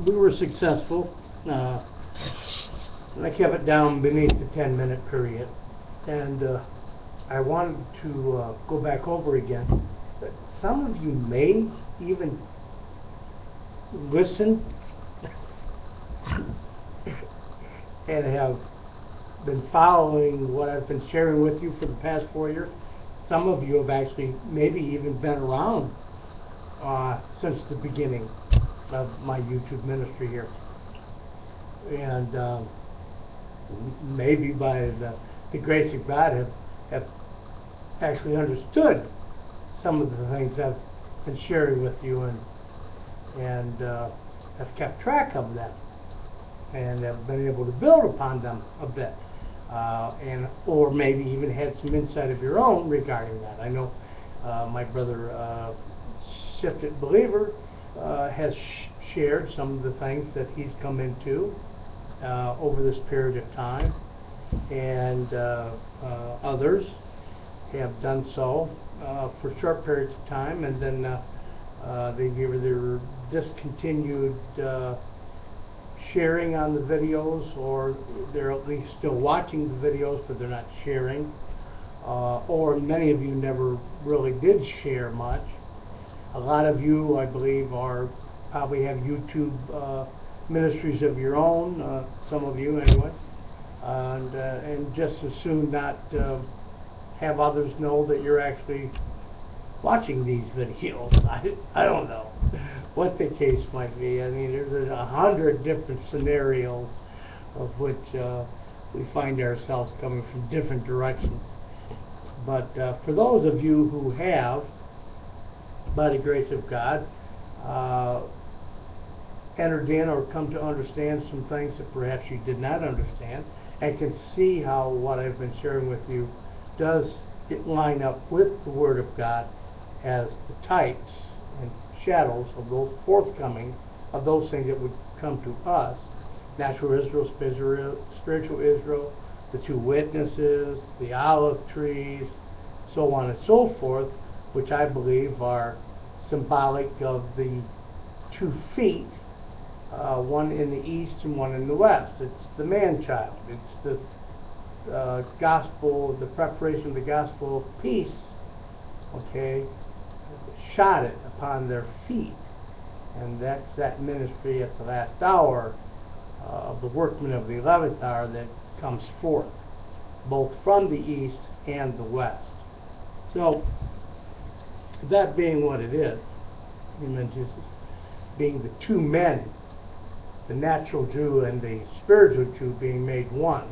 we were successful. And I kept it down beneath the 10-minute period. And I wanted to go back over again. But some of you may even listen and have been following what I've been sharing with you for the past 4 years. Some of you have actually maybe even been around since the beginning of my YouTube ministry here. And maybe by the grace of God have actually understood some of the things I've been sharing with you, and have kept track of them and have been able to build upon them a bit, and or maybe even had some insight of your own regarding that. I know my brother Shifted Believer has shared some of the things that he's come into over this period of time, and others have done so for short periods of time, and then they've either discontinued sharing on the videos, or they're at least still watching the videos but they're not sharing, or many of you never really did share much. A lot of you, I believe, probably have YouTube ministries of your own, some of you anyway, and just as soon not have others know that you're actually watching these videos. I don't know what the case might be. I mean, there's 100 different scenarios of which we find ourselves coming from different directions. But for those of you who have, by the grace of God, entered in or come to understand some things that perhaps you did not understand, and can see how what I've been sharing with you does it line up with the Word of God as the types and shadows of those forthcoming of those things that would come to us: natural Israel, spiritual Israel, the two witnesses, the olive trees, so on and so forth, which I believe are symbolic of the 2 feet, one in the east and one in the west. It's the man-child. It's the gospel, the preparation of the gospel of peace, okay, shot it upon their feet. And that's that ministry at the last hour of the workmen of the 11th hour that comes forth, both from the east and the west. So, that being what it is, Amen, Jesus, being the 2 men, the natural Jew and the spiritual Jew being made one,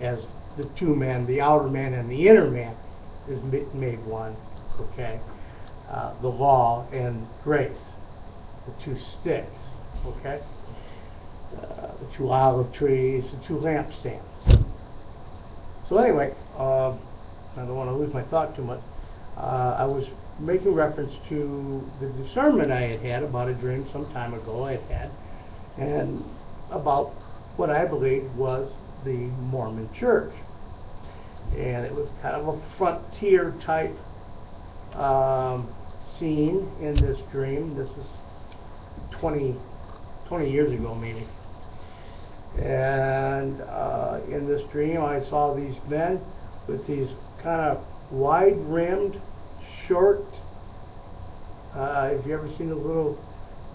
as the 2 men, the outer man and the inner man, is made one, okay? The law and grace, the 2 sticks, okay? The 2 olive trees, the 2 lampstands. So anyway, I don't want to lose my thought too much. I was making reference to the discernment I had about a dream some time ago I had, and about what I believed was the Mormon Church. And it was kind of a frontier type scene in this dream. This is 20 years ago maybe. And in this dream I saw these men with these kind of wide-rimmed, short, have you ever seen the little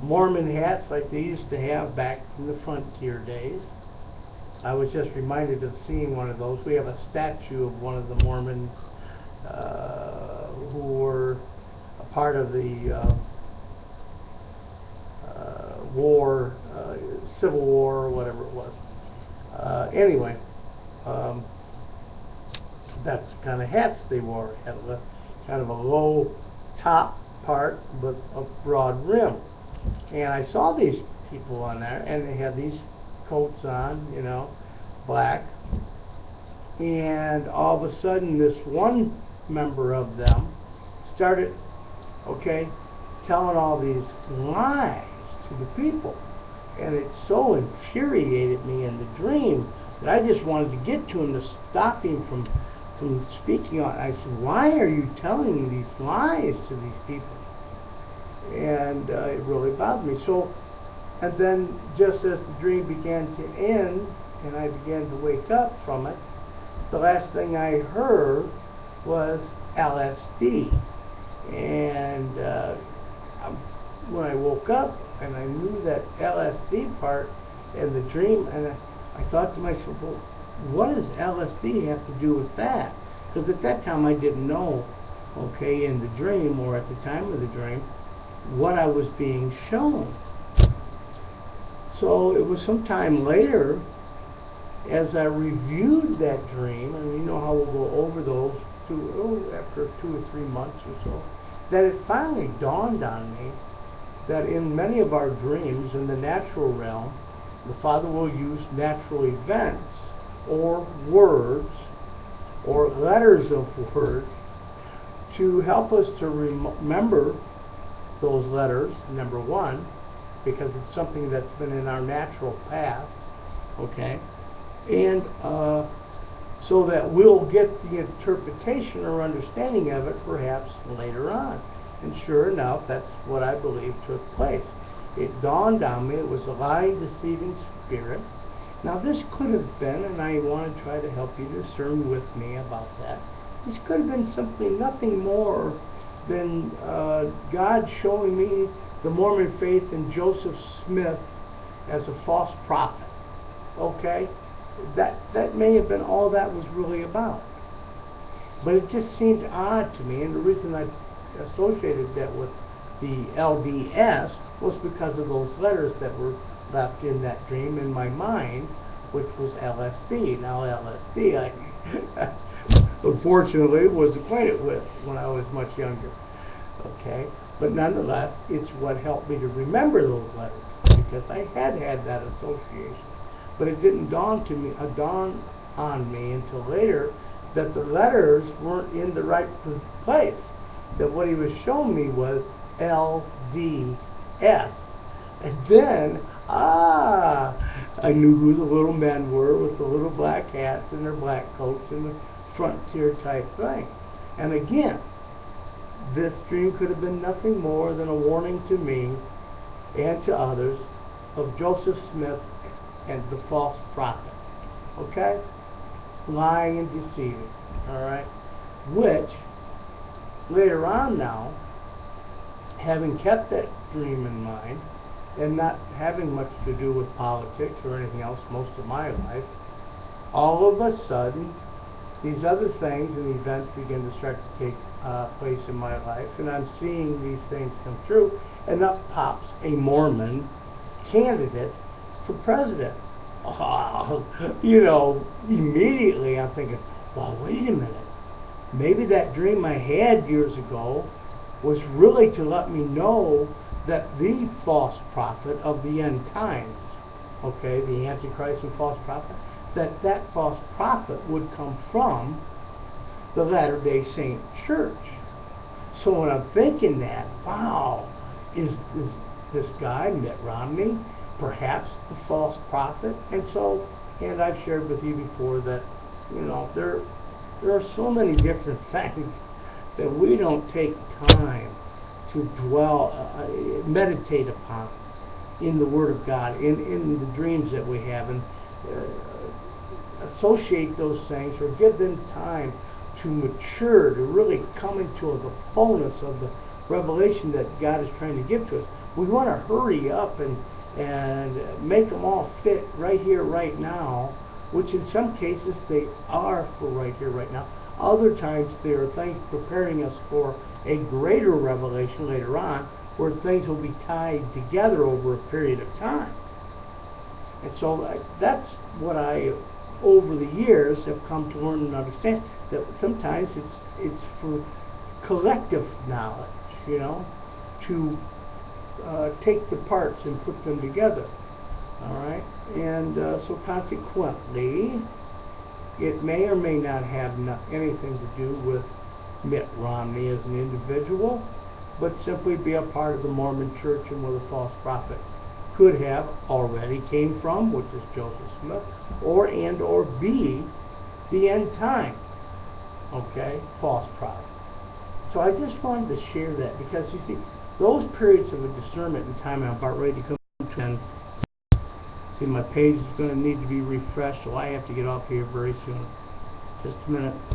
Mormon hats like they used to have back in the frontier days? I was just reminded of seeing one of those. We have a statue of one of the Mormons who were a part of the war, Civil War, or whatever it was. Anyway, that's the kind of hats they wore. Had a kind of a low top part, but a broad rim. And I saw these people on there, and they had these coats on, you know, black. And all of a sudden, this one member of them started, okay, telling all these lies to the people. And it so infuriated me in the dream that I just wanted to get to him to stop him from speaking on it. I said, why are you telling these lies to these people? And it really bothered me. So And then just as the dream began to end and I began to wake up from it, the last thing I heard was LSD. And when I woke up and I knew that LSD part in the dream, and I thought to myself, well, what does LSD have to do with that? Because at that time I didn't know, okay, in the dream or at the time of the dream, what I was being shown. So it was some time later, as I reviewed that dream, and you know how we'll go over those after 2 or 3 months or so, that it finally dawned on me that in many of our dreams in the natural realm, the Father will use natural events or words or letters of words to help us to remember those letters, number one, because it's something that's been in our natural past, okay, and so that we'll get the interpretation or understanding of it perhaps later on. And sure enough, that's what I believe took place. It dawned on me it was a lying, deceiving spirit. Now this could have been, and I want to try to help you discern with me about that, this could have been simply nothing more than God showing me the Mormon faith in Joseph Smith as a false prophet. Okay? That may have been all that was really about. But it just seemed odd to me, and the reason I associated that with the LDS was because of those letters that were left in that dream in my mind, which was LSD. Now LSD, I unfortunately was acquainted with when I was much younger. Okay? But nonetheless, it's what helped me to remember those letters, because I had that association. But it didn't dawn on me until later that the letters weren't in the right place. That what he was showing me was LDS. And then, I knew who the little men were with the little black hats and their black coats and the frontier type thing. And again, this dream could have been nothing more than a warning to me and to others of Joseph Smith and the false prophet. Okay? Lying and deceiving. Alright? Which, later on now, having kept that dream in mind, and not having much to do with politics or anything else most of my life, all of a sudden, these other things and events begin to start to take place in my life, and I'm seeing these things come true, and up pops a Mormon candidate for president. You know, immediately I'm thinking, well, wait a minute. Maybe that dream I had years ago was really to let me know that the false prophet of the end times, okay, the Antichrist and false prophet, that false prophet would come from the Latter-day Saint Church. So when I'm thinking that, wow, is this guy, Mitt Romney, perhaps the false prophet? And I've shared with you before that, you know, there are so many different things that we don't take time to meditate upon in the Word of God, in the dreams that we have, and associate those things or give them time to mature, to really come into the fullness of the revelation that God is trying to give to us. We want to hurry up and make them all fit right here, right now, which in some cases they are for right here, right now. Other times there are things preparing us for a greater revelation later on, where things will be tied together over a period of time. And so that's what I, over the years, have come to learn and understand, that sometimes it's for collective knowledge, you know, to take the parts and put them together. All right? And so consequently, it may or may not have anything to do with Mitt Romney as an individual, but simply be a part of the Mormon Church and where the false prophet could have already came from, which is Joseph Smith, or be the end time, okay, false prophet. So I just wanted to share that, because you see, those periods of a discernment in time I'm about ready to come to, and See, my page is going to need to be refreshed, so I have to get off here very soon. Just a minute.